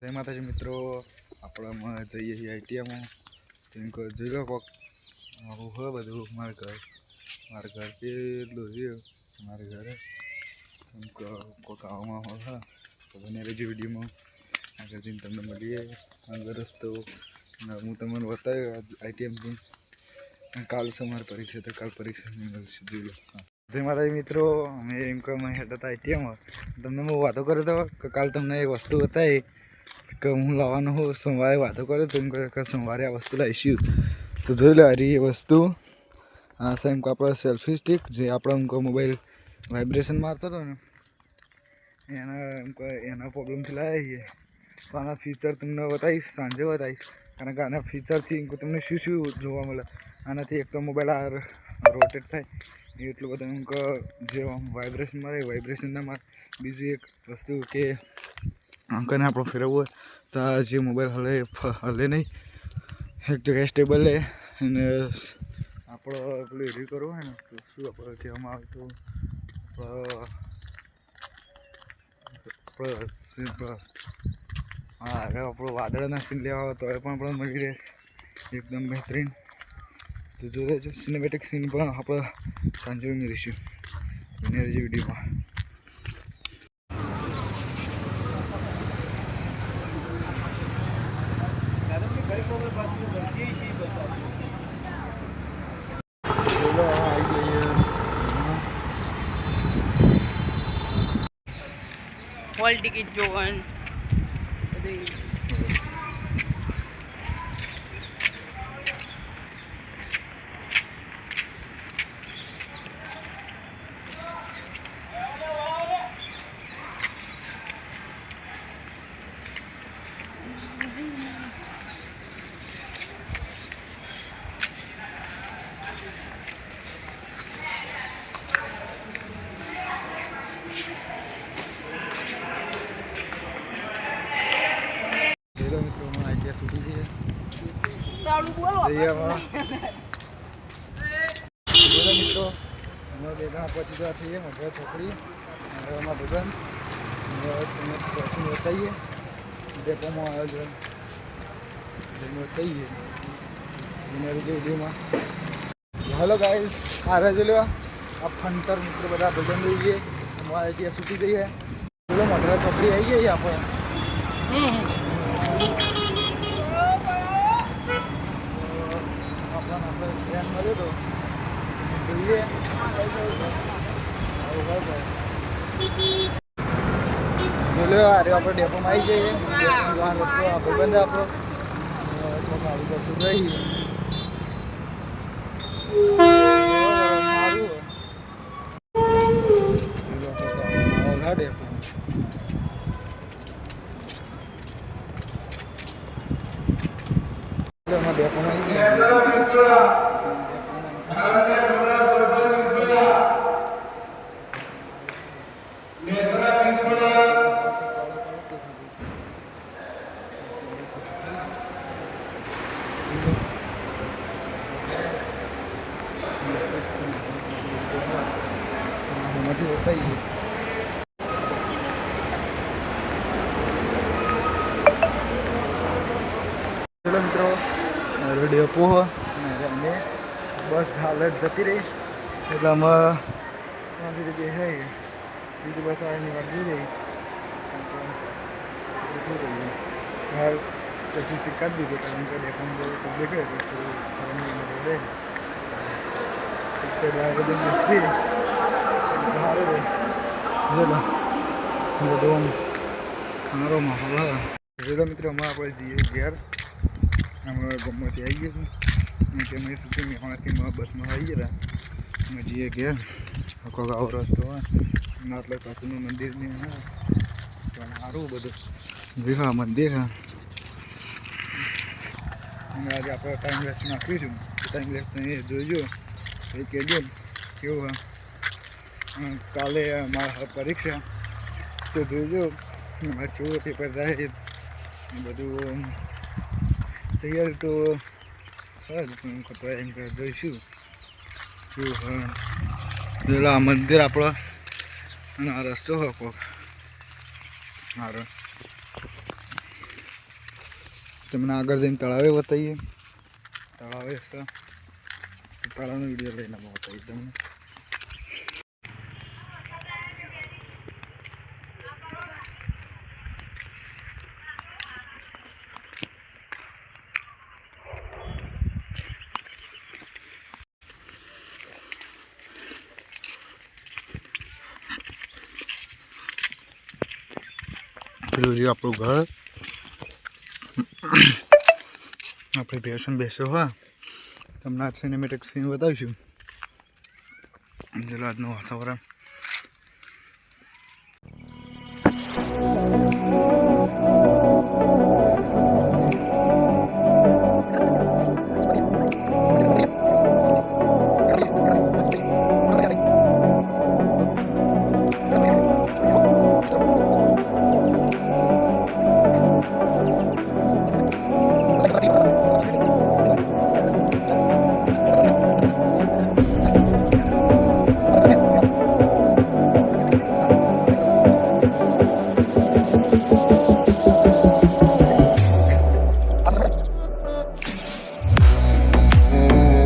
જય માતાજી મિત્રો, આપણામાં જઈએ છીએ આઈટીઆઈમાં. તેમ કહો જોઈ લો કોક આવું હોય બધું. મારા ઘર કેટલું રહ્યું મારા ઘરે. એમ કહો કોક આવામાં હોય હા તો બને રહેજો વિડીયોમાં. આગળ જઈને તમને મળીએ આગળ રસ્તો. હું તમને બતાવ્યો આઈટીએમથી. કાલ છે મારી પરીક્ષા, તો કાલ પરીક્ષા મળશે જોઈ લો. જય માતાજી મિત્રો, અમે એમ કહો અમે હેઠળ હતા આઈટીએમમાં. તમને હું વાતો કર્યો હતો કે કાલ તમને એક વસ્તુ બતાવી કે હું લાવવાનો હું. સોમવારે વાતો કર્યો તો એમ કે સોમવારે આ વસ્તુ લાવીશું. તો જોઈ લો આ વસ્તુ. આ છે એમ કે આપણે સેલ્ફી સ્ટિક, જે આપણે એમ કહો મોબાઈલ વાઇબ્રેશન મારતો હતો ને એના પ્રોબ્લેમથી લાવ્યા છીએ. તો આના ફીચર તમને બતાવીશ, સાંજે બતાવીશ. કારણ કે આના ફીચરથી તમને શું શું જોવા મળે. આનાથી એક તો મોબાઈલ આ રોટેટ થાય એટલું બધું એમ કે જે વાઇબ્રેશન મારે વાઇબ્રેશન ના મારે. બીજું એક વસ્તુ કે અંકને આપણો ફેરવવું હોય તો જે મોબાઈલ હલે નહીં, એક જગ્યાએ સ્ટેબલ રહે. અને આપણો પેલું એડિટ કરવું હોય ને તો શું આપણે કહેવામાં આવે તો હા આપણો વાદળના સીન લેવા હોય તો એ પણ મળી રહે એકદમ બહેતરીન. તો જોઈએ છે સિનેમેટિક સીન પણ આપણે સાંજે મેળવીશું વિડીયોમાં. હોલ ટિકિટ જોવાનું મિત્રો અમે બેગા પહોંચી ગયા છીએ મધુરા ચોકડી એમાં ભગવાન તમે પહોંચીને બતાવીએ ડેપોમાં આવ્યો છે જઈને બતાવીએ વિડીયોમાં. હેલો ગાઈઝ, આ રહેજો લો આ ફંટર મિત્રો બધા ભજન જોઈએ. અમારે ત્યાં સૂટી જઈએ બોલો મધુરા ચોકડી આવી ગઈ આપણે. આપણે ટ્રેન મળ્યો તો જોઈએ જોઈ લો. અરે આપણે ડેપોમાં આવી જઈએ. જવાનો રસ્તો આ ભાઈબંધ આપણો આવી જશું રહી સારું ડેપો. ડેપોમાં આવી ગયા. બતાવીએ ચલો મિત્રો, ડેપો અને બસ હાલત જતી રહી એટલે અમે ત્યાંથી જગ્યાએ બીજી બસ આવીને વાંચી રહી હાલ સર્ટિફિકેટ કાઢી દીધું. કારણ કે ડેપોમાં બહુ પબ્લિક હોય તો સારું બધું સારો માહોલ હા. જોડો મિત્રો હમણાં આપણે જઈએ ઘેર. અમે ગમમાંથી આવી ગયા છું તેમાં સુધી મેવાણાથી બસમાં આવી ગયા અમે જઈએ ઘેર. આખો આવો રસ્તો હોય એટલે સાચુનું મંદિરની હા પણ સારું બધું વિહા મંદિર હા. અને આજે આપણે ટાઈમ વેસ્ટ નાખીશું. ટાઈમ વેસ્ટ નહીં જોઈજો એ કહેજો કેવું હા. કાલે મારા પરીક્ષા તો જોઈજો કેવું પેપર થાય બધું તૈયાર તો સારું કપડા એમ કે જોઈશું શું હા. પેલા મંદિર આપણો અને આ રસ્તો હોય કોક સારો તમને આગળ જઈને તળાવે બતાવીએ. તળાવે છે, તળાવનો વિડીયો લઈને બતાવીએ તમને. પેલું રહ્યું આપણું ઘર. આપણે બેસો હા, તમને આજ સિનેમેટિક સીન બતાવીશું. ચલો આજનું વાતાવરણ.